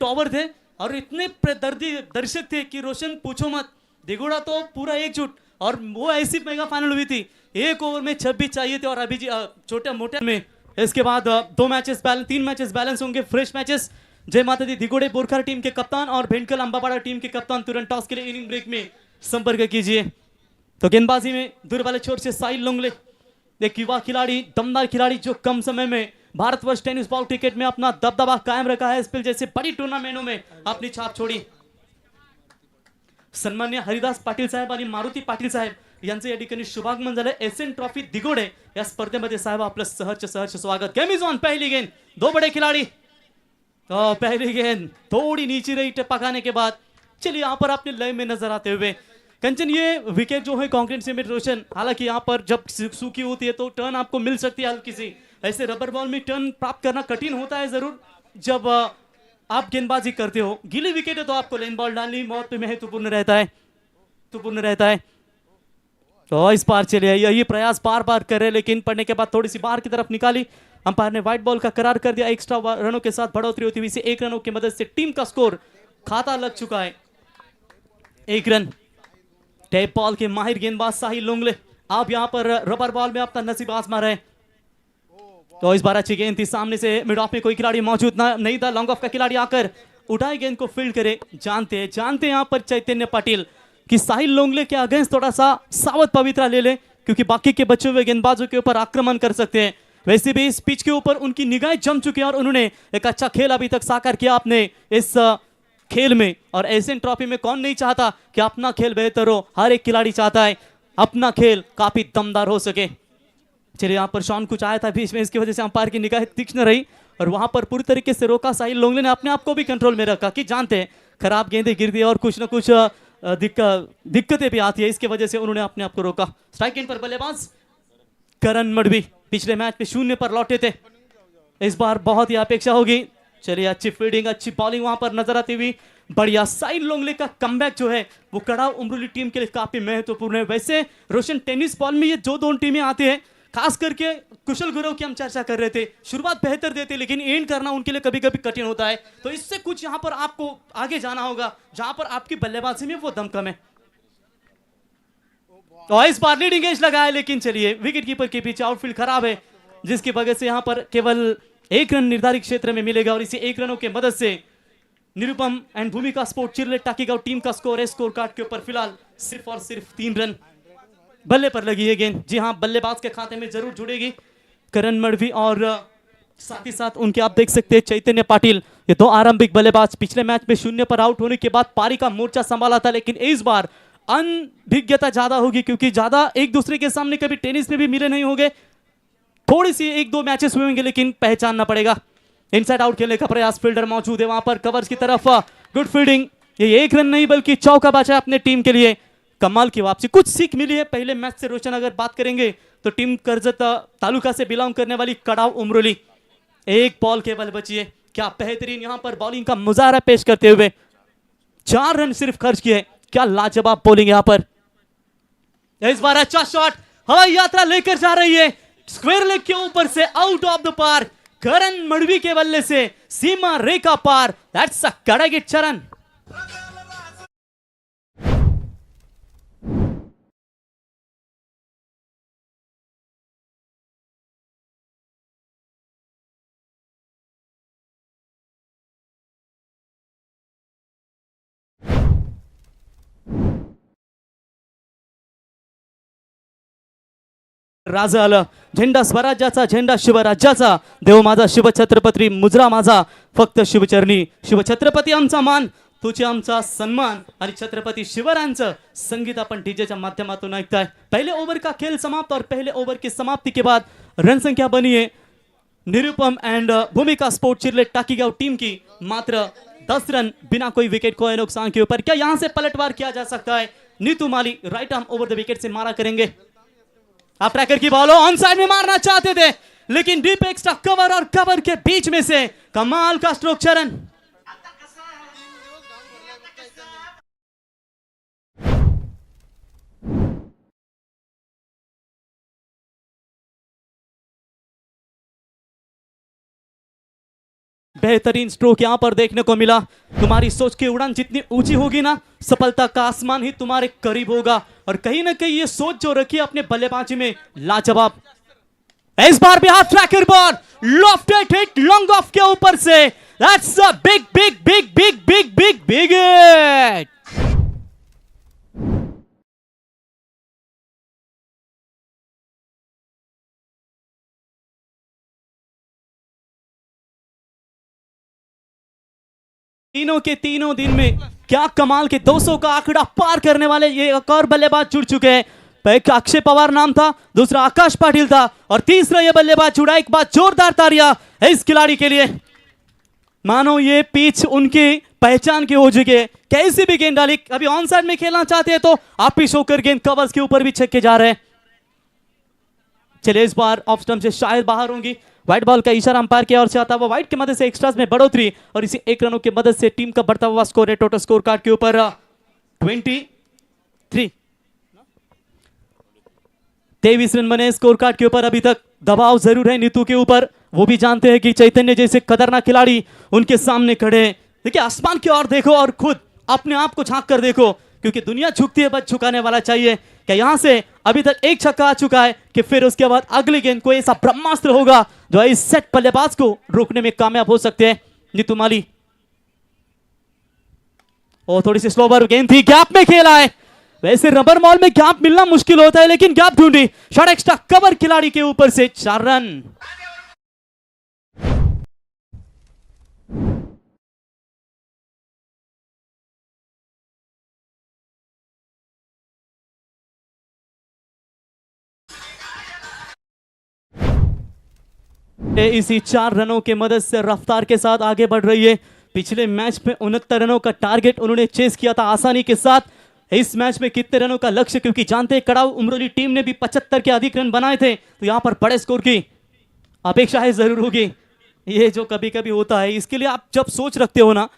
Tower थे और इतने दर्दी दर्शक थे कि रोशन पूछो मत। दिगोड़ा तो पूरा एकजुट, और वो ऐसी मेगा फाइनल हुई थी, 1 ओवर में 26 चाहिए थे और अभी छोटे मोटे में इसके बाद 3 मैचेस बैलेंस होंगे, फ्रेश मैचेस। जय माता दी। दिगोड़े बोरखा टीम के कप्तान और भेंडकल अंबापाड़ा टीम के कप्तान तुरंत टॉस के लिए इनिंग ब्रेक में संपर्क कीजिए। तो गेंदबाजी में दूर वाले छोर से साहिल लोंगले, एक युवा खिलाड़ी, दमदार खिलाड़ी जो कम समय में भारतवर्ष टेनिस बॉल क्रिकेट में अपना दबदबा कायम रखा है, स्पिल जैसे बड़ी टूर्नामेंटों में अपनी छाप छोड़ी। सन्मान्य हरिदास पाटील साहेब आणि मारुती पाटील साहेब यांचे या ठिकाणी शुभागमन झालं। एसएन ट्रॉफी दिगोडे या स्पर्धेमध्ये साहेब आपलं सहर्ष स्वागत। Game is on. पहली गेंद, 2 बड़े खिलाड़ी। तो पहली गेंद थोड़ी नीचे रही टप्पा खाने के बाद। चलिए यहाँ पर अपने लय में नजर आते हुए कंचन, ये विकेट जो है कंक्रीट सीमेंट रोशन, हालांकि यहाँ पर जब सूखी होती है तो टर्न आपको मिल सकती है हल्की सी, ऐसे रबर बॉल में टर्न प्राप्त करना कठिन होता है जरूर जब आप गेंदबाजी करते हो। गीली विकेट है तो आपको लेन बॉल डालनी बहुत महत्वपूर्ण रहता है। तो इस बार चलिए यही प्रयास बार बार कर रहे, लेकिन पड़ने के बाद थोड़ी सी बाहर की तरफ निकाली। अंपायर ने व्हाइट बॉल का करार कर दिया। एक्स्ट्रा रनों के साथ बढ़ोतरी होती हुई 1 रनों की मदद से टीम का स्कोर खाता लग चुका है 1 रन। टैप बॉल के माहिर गेंदबाज साहिल लोंगले आप यहां पर रबर बॉल में अपना नसीब आजमा रहे। तो इस बार अच्छी गेंद थी, सामने से मिड ऑफ में कोई खिलाड़ी मौजूद नहीं था। लॉन्ग ऑफ का खिलाड़ी आकर उठाए गेंद को फील्ड करे। जानते हैं यहां पर चैतन्य पाटिल कि साहिल लोंगले के अगेंस्ट थोड़ा सा सावध पवित्रा ले ले, क्योंकि बाकी के बचे हुए गेंदबाजों के ऊपर आक्रमण कर सकते हैं। वैसे भी इस पिच के ऊपर उनकी निगाहें जम चुकी हैं और उन्होंने एक अच्छा खेल अभी तक साकार किया अपने इस खेल में। और एशियन ट्रॉफी में कौन नहीं चाहता कि अपना खेल बेहतर हो, हर एक खिलाड़ी चाहता है अपना खेल काफी दमदार हो सके। चलिए यहाँ पर शॉन कुछ आया था बीच में, इसकी वजह से अंपायर की निगाहें तीक्ष्ण रही और वहां पर पूरी तरीके से रोका। साहिल लोंगले ने अपने आप को भी कंट्रोल में रखा कि जानते हैं खराब गेंदें गिरती है और कुछ ना कुछ दिक्कतें भी आती है, इसके वजह से उन्होंने अपने आप को रोका। स्ट्राइक एंड पर बल्लेबाज करण मडवी पिछले मैच में 0 पर लौटे थे, इस बार बहुत ही अपेक्षा होगी। चलिए अच्छी फील्डिंग, अच्छी बॉलिंग वहां पर नजर आती हुई, बढ़िया। साहिल लोंगले का कमबैक जो है वो कड़ाव उमरोली टीम के लिए काफी महत्वपूर्ण है। वैसे रोशन टेनिस बॉल में ये जो 2 टीमें आती है, खास करके कुशल गुरव की हम चर्चा कर रहे थे, शुरुआत बेहतर देते लेकिन एंड करना उनके लिए कभी कभी कठिन होता है। तो इससे कुछ यहाँ पर आपको आगे जाना होगा जहां पर आपकी बल्लेबाजी में वो दम कम है। तो इस बार लीडिंग एज लगाया, लेकिन चलिए विकेट कीपर के पीछे आउटफील्ड खराब है, जिसकी वजह से यहां पर केवल 1 रन निर्धारित क्षेत्र में मिलेगा। और इसी 1 रनों के मदद से निरुपम एंड भूमिका स्पोर्ट चिरले टाकीगांव टीम का स्कोर है स्कोर कार्ड के ऊपर फिलहाल सिर्फ और सिर्फ 3 रन। बल्ले पर लगी है गेंद, जी हां बल्लेबाज के खाते में जरूर जुड़ेगी करण मडवी और साथ ही साथ उनके आप देख सकते हैं चैतन्य पाटिल। ये 2 आरंभिक बल्लेबाज पिछले मैच में 0 पर आउट होने के बाद पारी का मोर्चा संभाला था, लेकिन इस बार अनभिज्ञता ज्यादा होगी क्योंकि ज्यादा एक दूसरे के सामने कभी टेनिस में भी मिले नहीं होंगे। थोड़ी सी 1-2 मैचेस हुए होंगे, लेकिन पहचानना पड़ेगा। इनसाइड आउट खेलने का प्रयास, फील्डर मौजूद है वहां पर कवर्स की तरफ, गुड फील्डिंग। ये 1 रन नहीं बल्कि चौका बचा अपने टीम के लिए। कमाल की वापसी, कुछ सीख मिली है पहले मैच से। रोशन अगर बात करेंगे तो टीम कर्जत तालुका से बिलोंग करने वाली कड़ाव उमरोली, 1 बॉल केवल बची है। क्या बेहतरीन यहां पर बॉलिंग का मुजाहरा पेश करते हुए 4 रन सिर्फ खर्च किए। क्या लाजवाब बॉलिंग यहां पर। इस बार अच्छा शॉट, हवाई यात्रा लेकर जा रही है स्क्वायर लेग के ऊपर से, आउट ऑफ द पार्क। करण मडवी के बल्ले से सीमा रेखा पार। दैट्स अ कड़ागिट चरण। राजा आलं, झेंडा स्वराज्याचा, झेंडा शिवराज्याचा, देव माझा शिवछत्रपती, मुजरा माझा फक्त शिवचरणी। शिवछत्रपती आमचा मान, तुझे आमचा सन्मान आणि छत्रपती शिवरायांचं संगीत आपण डीजेच्या माध्यमातून ऐकताय। पहले ओवर का खेल समाप्त और पहले ओवर की समाप्ति के बाद रन संख्या बनी है निरुपम एंड भूमिका स्पोर्ट चिरले टाकीगांव टीम की मात्र 10 रन बिना कोई विकेट खोए नुकसान के ऊपर। क्या यहां से पलटवार किया जा सकता है? Neetu Mali right arm over the wicket से मारा करेंगे। आप ट्रैकर की बॉल ऑन साइड में मारना चाहते थे, लेकिन डीप एक्स्ट्रा कवर और कवर के बीच में से कमाल का स्ट्रोक चरण। बेहतरीन स्ट्रोक यहां पर देखने को मिला। तुम्हारी सोच की उड़ान जितनी ऊंची होगी ना, सफलता का आसमान ही तुम्हारे करीब होगा। और कहीं ना कहीं ये सोच जो रखी है अपने बल्लेबाजी में, लाजवाब। इस बार भी हाथ tracker ball, lofted hit long off के ऊपर से, that's a big big big big big big big hit. तीनों के तीनों दिन में क्या कमाल के 200 का आंकड़ा पार करने वाले ये एक और बल्लेबाज जुड़ चुके हैं। एक अक्षय पवार नाम था, दूसरा आकाश पाटिल था और तीसरा ये बल्लेबाज जुड़ा। एक बात जोरदार तालियां है इस खिलाड़ी के लिए। मानो ये पिच उनकी पहचान की हो चुकी है। कैसी भी गेंद डाली, अभी ऑन साइड में खेलना चाहते हैं तो आप ही होकर गेंद कवर्स के ऊपर भी छक्के जा रहे हैं। चलिए इस बार ऑफ स्टंप से शायद बाहर होंगी। व्हाइट बॉल का इशारा अंपायर की ओर से आता हुआ, व्हाइट की मदद से एक्स्ट्रास में बढ़ोतरी और इसी 1 रनों की मदद से टीम का बढ़ता हुआ स्कोर है टोटल स्कोर कार्ड के ऊपर 23 रन बने स्कोर कार्ड के ऊपर। अभी तक दबाव जरूर है नीतू के ऊपर, वो भी जानते हैं कि चैतन्य जैसे खतरनाक खिलाड़ी उनके सामने खड़े हैं। देखिए आसमान की ओर देखो और खुद अपने आप को झांक कर देखो, क्योंकि दुनिया झुकती है बस झुकाने वाला चाहिए। क्या यहां से अभी तक एक छक्का आ चुका है कि फिर उसके बाद अगली गेंद कोई ऐसा ब्रह्मास्त्र होगा जो इस सेट बल्लेबाज को रोकने में कामयाब हो सकते हैं। नीतू माली और थोड़ी सी स्लोवर गेंद थी, गैप में खेला है। वैसे रबर बॉल में गैप मिलना मुश्किल होता है, लेकिन गैप ढूंढी, शॉट एक्स्ट्रा कवर खिलाड़ी के ऊपर से 4 रन। इसी 4 रनों के मदद से रफ्तार के साथ आगे बढ़ रही है। पिछले मैच में 69 रनों का टारगेट उन्होंने चेस किया था आसानी के साथ। इस मैच में कितने रनों का लक्ष्य, क्योंकि जानते हैं कड़ाव उमरोली टीम ने भी 75 के अधिक रन बनाए थे, तो यहां पर बड़े स्कोर की अपेक्षा है जरूर होगी। ये जो कभी कभी होता है, इसके लिए आप जब सोच रखते हो ना,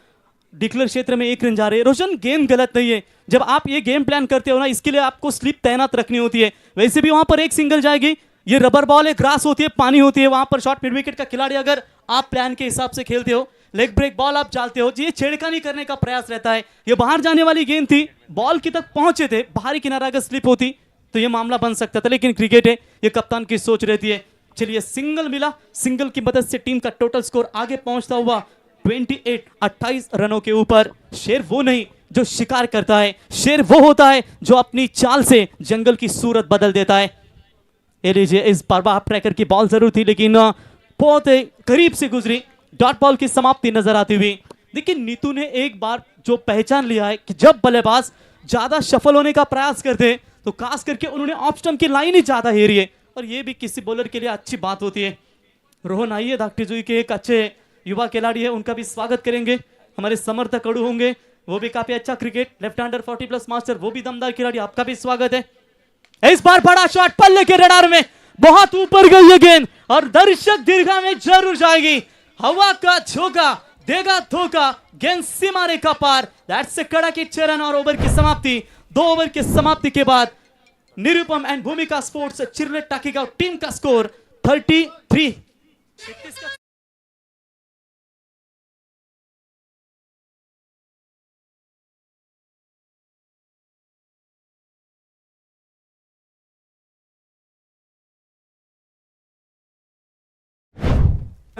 डिक्लेयर क्षेत्र में 1 रन जा रहे हैं, रोशन गेम गलत नहीं है। जब आप ये गेम प्लान करते हो ना, इसके लिए आपको स्लिप तैनात रखनी होती है। वैसे भी वहां पर एक सिंगल जाएगी, ये रबर बॉल है, ग्रास होती है, पानी होती है, वहां पर शॉर्ट मिड विकेट का खिलाड़ी अगर आप प्लान के हिसाब से खेलते हो, लेग ब्रेक बॉल आप डालते हो, ये छेड़खानी करने का प्रयास रहता है। ये बाहर जाने वाली गेंद थी, बॉल की तक पहुंचे थे, बाहरी किनारा अगर स्लिप होती तो ये मामला बन सकता था, लेकिन क्रिकेट है, ये कप्तान की सोच रहती है। चलिए सिंगल मिला, सिंगल की मदद से टीम का टोटल स्कोर आगे पहुंचता हुआ 28 रनों के ऊपर। शेर वो नहीं जो शिकार करता है, शेर वो होता है जो अपनी चाल से जंगल की सूरत बदल देता है। ये लीजिए, इस बार हाफ ट्रैकर की बॉल जरूर थी, लेकिन बहुत करीब से गुजरी, डॉट बॉल की समाप्ति नजर आती हुई। लेकिन नीतू ने एक बार जो पहचान लिया है कि जब बल्लेबाज ज्यादा सफल होने का प्रयास करते हैं तो खास करके उन्होंने ऑफ स्टंप की लाइन ही ज्यादा हेरी है, और ये भी किसी बॉलर के लिए अच्छी बात होती है। रोहन आइए, धाकटीजुई के एक अच्छे युवा खिलाड़ी है, उनका भी स्वागत करेंगे। हमारे समर्थक अड़ू होंगे, वो भी काफी अच्छा क्रिकेट, लेफ्ट हैंडर 40+ मास्टर, वो भी दमदार खिलाड़ी, आपका भी स्वागत है। इस बार बड़ा शॉट पल्ले के रडार में, बहुत ऊपर गई है गेंद और दर्शक दीर्घा में जरूर जाएगी। हवा का झोंका देगा धोखा, गेंद सीमा रेखा पार, दैट्स ए कड़ाके चरण। और ओवर की समाप्ति, 2 ओवर की समाप्ति के बाद निरुपम एंड भूमिका स्पोर्ट्स चिरलेट टाकीगांव टीम का स्कोर 33।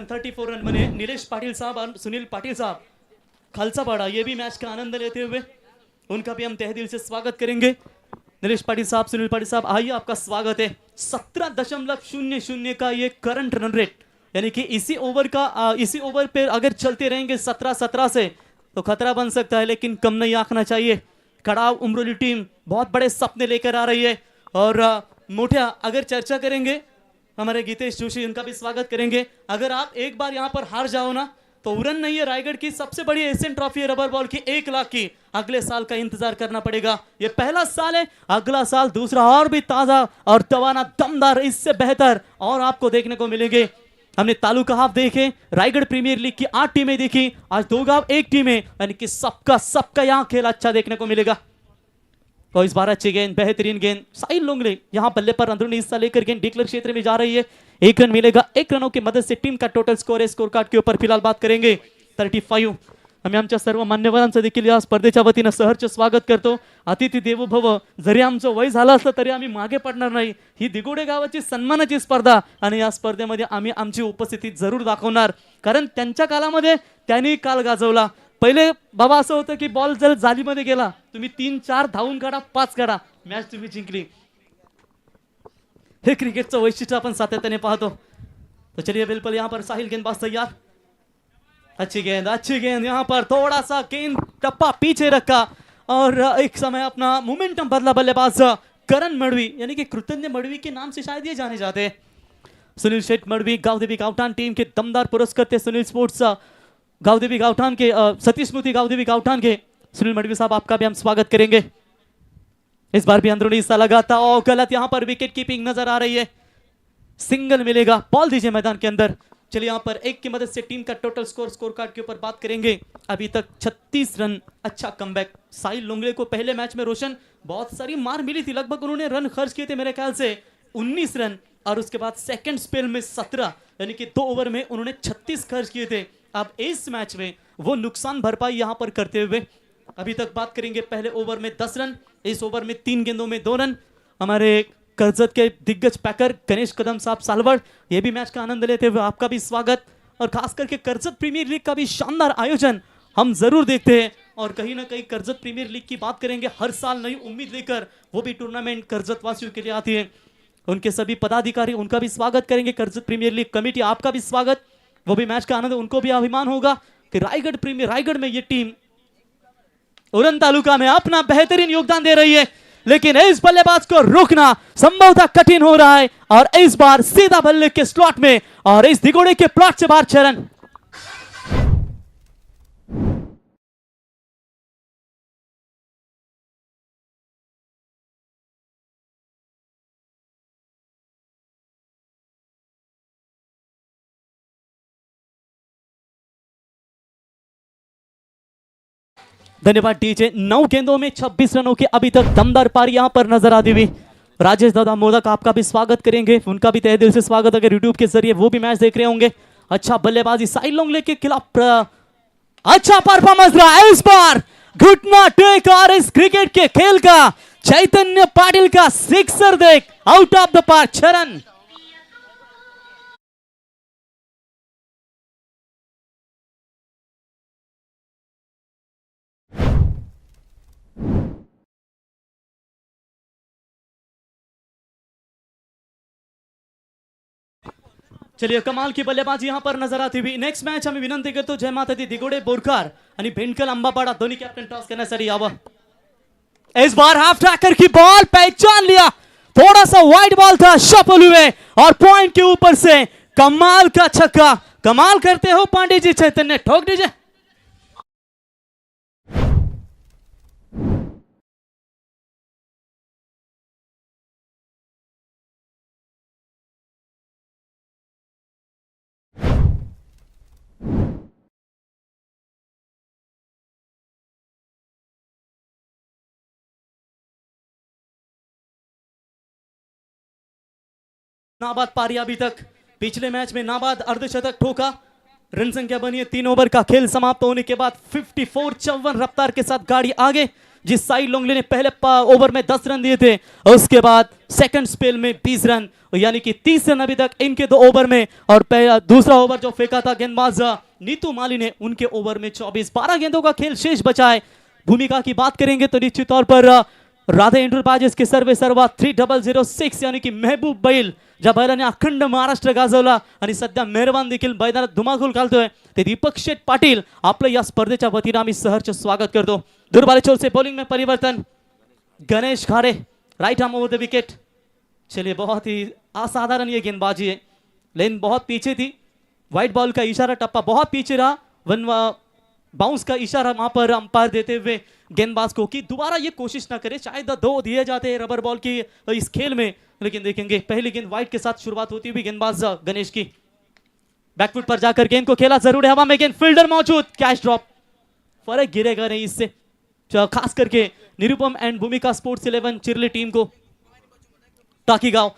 थर्टी 34 रन बने। नीलेश पाटिल साहब और सुनील पाटिल साहब खालसा पाड़ा, ये भी मैच का आनंद लेते हुए, उनका भी हम तहे दिल से स्वागत करेंगे। नीलेश पाटिल साहब, सुनील पाटिल साहब, आइए, आपका स्वागत है। 17.00 का ये करंट रन रेट, यानी कि इसी ओवर पे अगर चलते रहेंगे 17 से तो खतरा बन सकता है, लेकिन कम नहीं आंकना चाहिए। कड़ाव उमरोली टीम बहुत बड़े सपने लेकर आ रही है, और मोटिया अगर चर्चा करेंगे हमारे गीतेश जोशी, उनका भी स्वागत करेंगे। अगर आप एक बार यहां पर हार जाओ ना तो उरन नहीं है, रायगढ़ की सबसे बड़ी एशियन ट्रॉफी है रबर बॉल की, 1 लाख की, अगले साल का इंतजार करना पड़ेगा। ये पहला साल है, अगला साल दूसरा और भी ताजा और तवाना दमदार, इससे बेहतर और आपको देखने को मिलेंगे। हमने तालुका हाफ देखे, रायगढ़ प्रीमियर लीग की 8 टीमें देखी, आज 2 गांव 1 टीम है, यानी कि सबका यहाँ खेल अच्छा देखने को मिलेगा। और इस बार अच्छी गेंद, बेहतरीन गेंद, साहिल लोंगले यहाँ बल्ले पर अंदरूनी हिस्सा लेकर गेंद डिक्लेयर क्षेत्र में जा रही है। 1 रन मिलेगा, 1 रनों की मदद से टीम का टोटल स्कोर है। स्कोर कार्ड के ऊपर फिलहाल बात करेंगे 35। आम्ही आमच्या सर्व मान्यवरांचं देखील या स्पर्धेच्या वतीनं सहर्ष स्वागत करतो। अतिथी देवो भव, जरी आमचं वय झालं असलं तरी आम्ही मागे पडणार नाही। ही दिगोडे गावाची सन्मानाची स्पर्धा आणि या स्पर्धेमध्ये आम्ही आमची उपस्थिती जरूर दाखवणार, कारण त्यांच्या कालामध्ये त्यांनी काल गाजवला। पहिले बाबा असं होतं की बॉल जर जालीमध्ये गेला तुम्ही 3-4 धावून काढा, 5 काढा, मॅच तुम्ही जिंकली। हे क्रिकेटचं वैशिष्ट्य आपण सातत्याने पाहतो। तो चलिए बिल्कुल यहाँ पर साहिल गेंदबाज तैयार, अच्छी गेंद यहाँ पर थोड़ा सा गेंद टप्पा पीछे रखा और एक समय अपना मोमेंटम बदला। बल्लेबाज करण मड़वी, यानी कि कृतज्ञ मड़वी के नाम से शायद ये जाने जाते हैं। सुनील शेठ मड़वी, गावदेवी गावठान टीम के दमदार पुरस्कृत सुनील स्पोर्ट्स गावदेवी गावठान के सतीश स्मृति गावदेवी गावठान के सुनील मड़वी साहब, आपका भी हम स्वागत करेंगे। इस बार भी अंदरूनी हिस्सा लगा था और गलत, यहाँ पर विकेट कीपिंग नजर आ रही है। सिंगल मिलेगा, बॉल दीजिए मैदान के अंदर। चलिए यहाँ पर 1 की मदद से टीम का टोटल स्कोर कार्ड के ऊपर बात करेंगे। अभी तक 36 रन, अच्छा कमबैक। साहिल लोंगले को पहले मैच में रोशन बहुत सारी मार मिली थी, लगभग उन्होंने रन खर्च किए थे मेरे ख्याल से 19 रन, और उसके बाद सेकंड स्पेल में 17, यानी कि 2 ओवर में उन्होंने 36 खर्च किए थे। अब इस मैच में वो नुकसान भरपाई यहाँ पर करते हुए अभी तक बात करेंगे। पहले ओवर में 10 रन, इस ओवर में 3 गेंदों में 2 रन। हमारे कर्जत के दिग्गज पैकर गणेश कदम साहब सालवड़, ये भी मैच का आनंद लेते हुए आपका भी स्वागत। और खास करके कर्जत प्रीमियर लीग का भी शानदार आयोजन हम जरूर देखते हैं, और कहीं ना कहीं कर्जत प्रीमियर लीग की बात करेंगे, हर साल नई उम्मीद लेकर वो भी टूर्नामेंट कर्जत वासियों के लिए आती है। उनके सभी पदाधिकारी, उनका भी स्वागत करेंगे। कर्जत प्रीमियर लीग कमेटी, आपका भी स्वागत। वो भी मैच का आनंद, उनको भी अभिमान होगा कि रायगढ़ में ये टीम उरन तालुका में अपना बेहतरीन योगदान दे रही है, लेकिन इस बल्लेबाज को रोकना संभवतः कठिन हो रहा है। और इस बार सीधा बल्ले के स्लॉट में, और इस दिगोड़े के प्लॉट से बाहर 6 रन। धन्यवाद डीजे। 9 गेंदों में 26 रनों की अभी तक दमदार पारी यहां पर नजर आती हुई। राजेश दादा मोदक, आपका भी स्वागत करेंगे, उनका भी तहे दिल से स्वागत अगर यूट्यूब के जरिए वो भी मैच देख रहे होंगे। अच्छा बल्लेबाजी साहिल लोंगले के खिलाफ, अच्छा परफॉर्मेंस रहा इस बार। घुटना टेक, और इस क्रिकेट के खेल का चैतन्य पाटिल का सिक्सर देख, out of the park, 6 run. चलिए कमाल की बल्लेबाजी यहां पर नजर आती हुई। नेक्स्ट मैच आम्ही विनंती करतो जय माता दी दिगोडे बोरकार आणि भेंडकल अंबापाडा दोन्ही कॅप्टन टॉस करण्यासाठी यावं। इस बार हाफ ट्रैकर की बॉल पहचान लिया, थोड़ा सा वाइड बॉल था, शफल हुए और पॉइंट के ऊपर से कमाल का छक्का। कमाल करते हो पांडे जी, चैतन्य ठोक दीजिए। नाबाद पारी अभी तक, पिछले मैच में नाबाद अर्धशतक ठोका। रन संख्या बनी है 3 ओवर का खेल समाप्त होने के बाद 54-54 रफ्तार के साथ गाड़ी आगे। जिस साहिल लोंगले ने पहले ओवर में 10 रन दिए थे, उसके बाद सेकंड स्पेल में 20 रन, यानी कि 30 रन अभी तक इनके 2 ओवर में। और दूसरा ओवर जो फेंका था गेंदबाज नीतू माली ने, उनके ओवर में 24। 12 गेंदों का खेल शेष बचा है। भूमिका की बात करेंगे तो निश्चित तौर पर राधे एंटरप्राइजेस के सर्वा 3006, यानी कि महबूब बैल, ज्या बैलाने अखंड महाराष्ट्र गाजवला आणि सध्या मेहरबान देखील मैदानात धुमाकूळ घालतोय, ते दीपक शेठ पाटील, आपलं या स्पर्धेच्या वतीने आम्ही सहर्ष स्वागत करतो। दुर्बाले से बॉलिंग में परिवर्तन, गणेश खारे right arm over the wicket. चलिए बहुत ही असाधारण ये गेंदबाजी है, लेन बहुत पीछे थी, व्हाइट बॉल का इशारा, टप्पा बहुत पीछे रहा, वन बाउंस का इशारा वहां पर अंपायर देते हुए गेंदबाज को कि दोबारा ये कोशिश ना करे। शायद 2 दिए जाते हैं रबर बॉल की इस खेल में, लेकिन देखेंगे पहली गेंद वाइड के साथ शुरुआत होती हुई गेंदबाज गणेश की। बैकफुट पर जाकर गेंद को खेला जरूर है, हवा में गेंद, फील्डर मौजूद, कैच ड्रॉप, फर्क गिरेगा नहीं इससे। खास करके निरुपम एंड भूमिका स्पोर्ट्स 11 चिरले टीम को। टाकी गांव,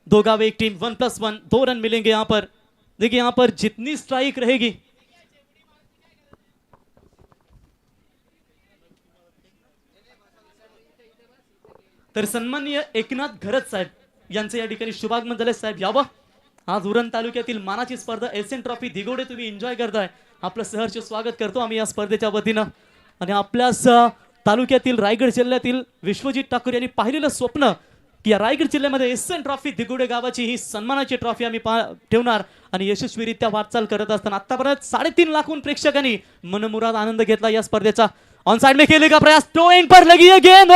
2 गांव 1 टीम, 1+1, 2 रन मिलेंगे यहाँ पर। देखिए यहाँ पर जितनी स्ट्राइक रहेगी, तर सन्माननीय एकनाथ घरत साहेब यांचं या ठिकाणी शुभागमन झाले। साहेब यावं। आज उरण तालुक्यातील मानाची स्पर्धा एसएन ट्रॉफी दिगोडे तुम्ही एन्जॉय करताय, आपलं सहर्ष स्वागत करतो आम्ही या स्पर्धेच्या वतीनं। आणि आपल्याच तालुक्यातील रायगड जिल्ह्यातील विश्वजित ठाकूर यांनी पाहिलेलं स्वप्न की या रायगड जिल्ह्यामध्ये एसएन ट्रॉफी दिगोडे गावाची ही सन्मानाची ट्रॉफी आम्ही ठेवणार आणि यशस्वीरित्या वाटचाल करत असताना आतापर्यंत 3.5 लाखून प्रेक्षकांनी मनमुराद आनंद घेतला या स्पर्धेचा। ऑन साइड में खेलने का प्रयास, थ्रो इन पर लगी है गेंद,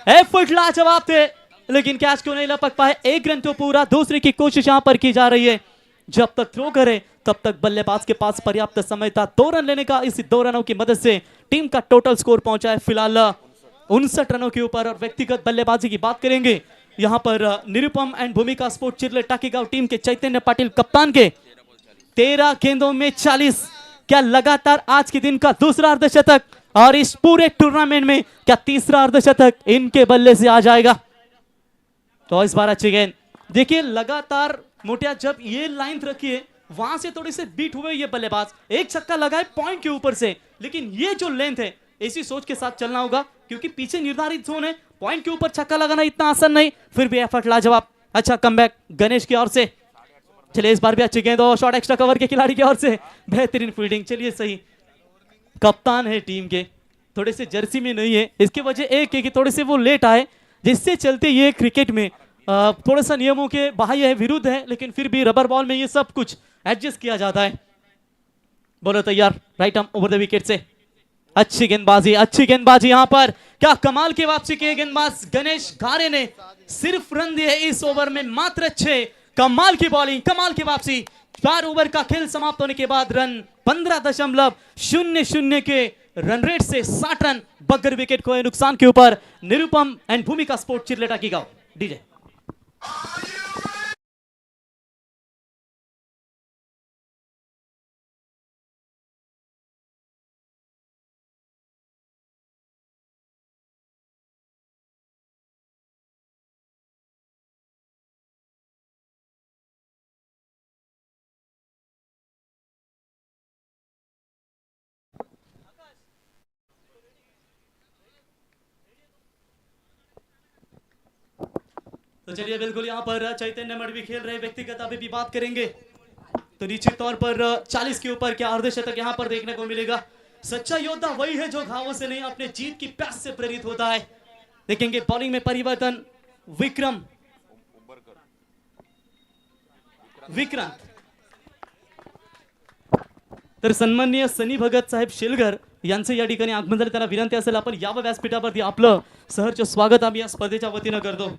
एफर्ट लाजवाब थे लेकिन कैच को नहीं लपक पाए। 1 रन तो पूरा, दूसरे की कोशिश यहां पर की जा रही है। जब तक थ्रो करे तब तक बल्लेबाज के पास पर्याप्त समय था 2 रन लेने का। इस 2 रनों की मदद से टीम का टोटल स्कोर पहुंचा है फिलहाल 59 रनों के ऊपर। और व्यक्तिगत बल्लेबाजी की बात करेंगे यहां पर निरुपम एंड भूमिका स्पोर्ट चिरले टाकीगांव टीम के चैतन्य पाटिल कप्तान के 13 गेंदों में 40। क्या लगातार आज के दिन का दूसरा अर्धशतक और इस पूरे टूर्नामेंट में क्या तीसरा अर्धशतक इनके बल्ले से आ जाएगा? तो इस बार अच्छी गेंद, देखिए लगातार मोटिया जब ये लाइन रखी है वहां से थोड़े से बीट हुए ये बल्लेबाज, एक छक्का लगाए पॉइंट के ऊपर से, लेकिन ये जो लेंथ है इसी सोच के साथ चलना होगा क्योंकि पीछे निर्धारित जोन है, पॉइंट के ऊपर छक्का लगाना इतना आसान नहीं। फिर भी एफर्ट लाजवाब, अच्छा कमबैक गणेश की ओर से। चलिए इस बार भी अच्छी गेंद और शॉट एक्स्ट्रा कवर के खिलाड़ी की ओर से बेहतरीन फील्डिंग। चलिए सही, कप्तान है टीम के, थोड़े से जर्सी में नहीं है, इसकी वजह एक है कि थोड़े से वो लेट आए, जिससे चलते ये क्रिकेट में थोड़ा सा नियमों के बाह्य है, विरुद्ध है, लेकिन फिर भी रबर बॉल में ये सब कुछ एडजस्ट किया जाता है। बोलो तैयार, right arm over the wicket से अच्छी गेंदबाजी यहाँ पर। क्या कमाल की वापसी की गेंदबाज गणेश घारे ने सिर्फ रन दिए इस ओवर में मात्र 6। कमाल की बॉलिंग, कमाल की वापसी। 4 ओवर का खेल समाप्त होने के बाद रन 15.00 के रन रेट से 60 रन बगैर विकेट खोए नुकसान के ऊपर निरुपम एंड भूमिका स्पोर्ट चिरले टाकीगांव। डीजे तो चलिए बिल्कुल यहाँ पर चैतन्य मडवी खेल रहे, व्यक्तिगत अभी भी बात करेंगे तो निश्चित तौर पर 40 के ऊपर क्या अर्धशतक यहाँ पर देखने को मिलेगा। सच्चा योद्धा वही है जो घावों से नहीं अपने जीत की प्यास से प्रेरित होता है। देखेंगे बॉलिंग में परिवर्तन, विक्रांत तर सन्माननीय सनी भगत साहेब शेलगर यांचे या ठिकाणी आगमन झाले, त्यांना विनंती असेल आपण यावं व्यासपीठावरती, आपलं सहर्ष स्वागत आम्ही या स्पर्धेच्या वतीनं करतो।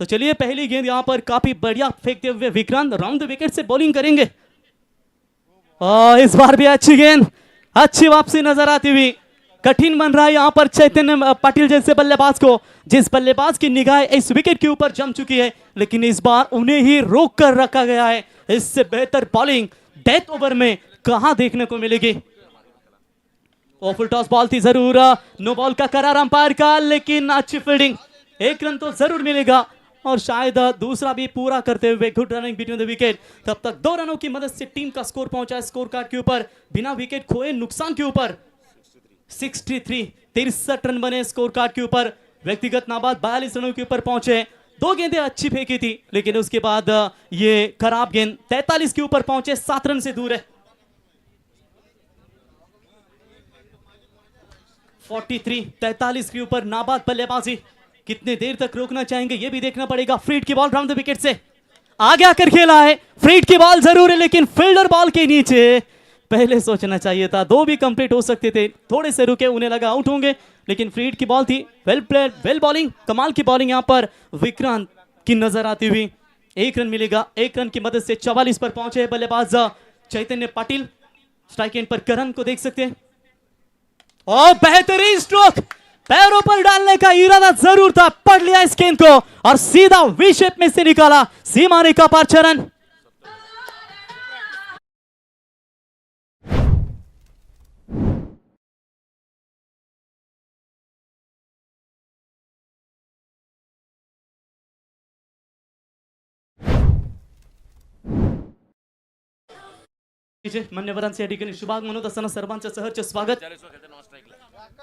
तो चलिए पहली गेंद यहाँ पर काफी बढ़िया फेंकते हुए विक्रांत राउंड द विकेट से बॉलिंग करेंगे और इस बार भी अच्छी गेंद, अच्छी वापसी नजर आती हुई। कठिन बन रहा है यहाँ पर चैतन्य पाटिल जैसे बल्लेबाज को, जिस बल्लेबाज की निगाह इस विकेट के ऊपर जम चुकी है, लेकिन इस बार उन्हें ही रोक कर रखा गया है। इससे बेहतर बॉलिंग डेथ ओवर में कहां देखने को मिलेगी। फुल टॉस बॉल थी जरूर, नो बॉल का करार अंपायर का, लेकिन अच्छी फील्डिंग, 1 रन तो जरूर मिलेगा और शायद दूसरा भी पूरा करते हुए good running between the wicket. तब तक 2 रनों की मदद से टीम का स्कोर पहुंचा है स्कोर कार्ड के ऊपर बिना विकेट खोए नुकसान के ऊपर 63 रन बने स्कोर कार्ड के ऊपर। व्यक्तिगत नाबाद 42 रनों के ऊपर पहुंचे। 2 गेंदें अच्छी फेंकी थी लेकिन उसके बाद ये खराब गेंद 43 के ऊपर पहुंचे, 7 रन से दूर है। 43 के ऊपर नाबाद बल्लेबाजी, कितने देर तक रोकना चाहेंगे ये भी देखना पड़ेगा। फ्रीड की बॉल राउंड द विकेट से आगे आकर खेला है, फ्रीड की बॉल जरूर है लेकिन फील्डर बॉल के नीचे, पहले सोचना चाहिए था, 2 भी कंप्लीट हो सकते थे, थोड़े से रुके, उन्हें लगा आउट होंगे, लेकिन फ्रीड की बॉल थी। वेल प्लेड, वेल बॉलिंग, कमाल की बॉलिंग यहाँ पर विक्रांत की नजर आती हुई। 1 रन मिलेगा, 1 रन की मदद से 44 पर पहुंचे बल्लेबाज चैतन्य पाटिल। स्ट्राइक एंड पर करण को देख सकते हैं और बेहतरीन स्ट्रोक, पैरों पर डालने का इरादा जरूर था, पढ़ लिया इस गेंद को और सीधा वी शेप में से निकाला, सीमा रेखा पार चरण। मान्यवरांचे या ठिकाणी शुभागमन होत असताना सर्वांचं सहर्ष स्वागत।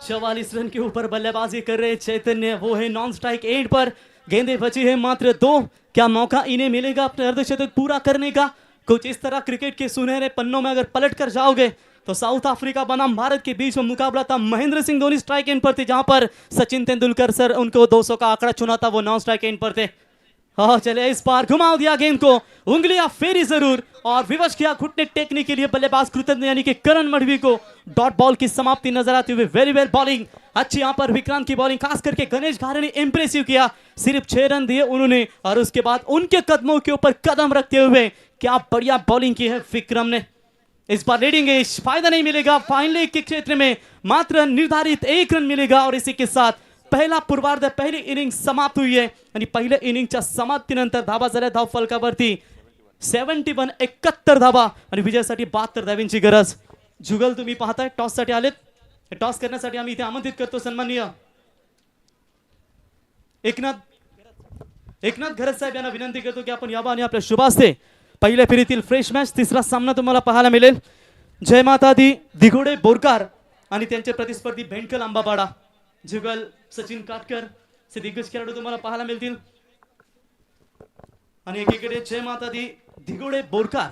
44 रन के ऊपर बल्लेबाजी कर रहे चैतन्य, वो है नॉन स्ट्राइक एंड पर। गेंदें बची है मात्र 2। क्या मौका इन्हें मिलेगा अपने अर्धशतक पूरा करने का? कुछ इस तरह क्रिकेट के सुनहरे पन्नों में अगर पलट कर जाओगे तो साउथ अफ्रीका बनाम भारत के बीच में मुकाबला था। महेंद्र सिंह धोनी स्ट्राइक एंड पर थे, जहां पर सचिन तेंदुलकर सर उनको 200 का आंकड़ा चुना था, वो नॉन स्ट्राइक एंड पर थे। हाँ चले, इस बार घुमा दिया गेंद को, उंगलियां फेरी जरूर और विवश किया घुटने टेकने के लिए बल्लेबाज कृतज्ञ यानी कि करण मडवी को। डॉट बॉल की समाप्ति नजर आती हुई वेरी वेल बॉलिंग अच्छी यहाँ पर विक्रांत की बॉलिंग, खास करके गणेश घारे ने इंप्रेसिव किया। सिर्फ 6 रन दिए उन्होंने और उसके बाद उनके कदमों के ऊपर कदम रखते हुए क्या बढ़िया बॉलिंग की है विक्रम ने। इस बार लीडिंग एज फायदा नहीं मिलेगा, फाइनल के क्षेत्र में मात्र निर्धारित 1 रन मिलेगा और इसी के साथ पहिला पूर्वार्ध पहिली इनिंग समाप्त हुई आहे आणि पहिल्या इनिंगच्या समाप्तीनंतर धाबा झाल्या धाव फलकावरती 71 धाबा आणि विजयासाठी 72 धावांची गरज। जुगल तुम्ही पाहताय टॉस साठी आलेत, टॉस करण्यासाठी आम्ही इथे आमंत्रित करतो सन्माननीय एकनाथ घरत साहेब यांना विनंती करतो की आपण यावा आणि आपल्या शुभ हस्ते पहिल्या फेरीतील फ्रेश मॅच तिसरा सामना तुम्हाला पाहायला मिळेल। जय माता दी दिघोडे बोरकार आणि त्यांचे प्रतिस्पर्धी भेंडकल आंबापाडा, जुगल सचिन काटकर से दिग्गज खेळाडू तुम्हाला पाहायला मिळतील आणि एकीकडे जय माता दी दिघोडे बोरकार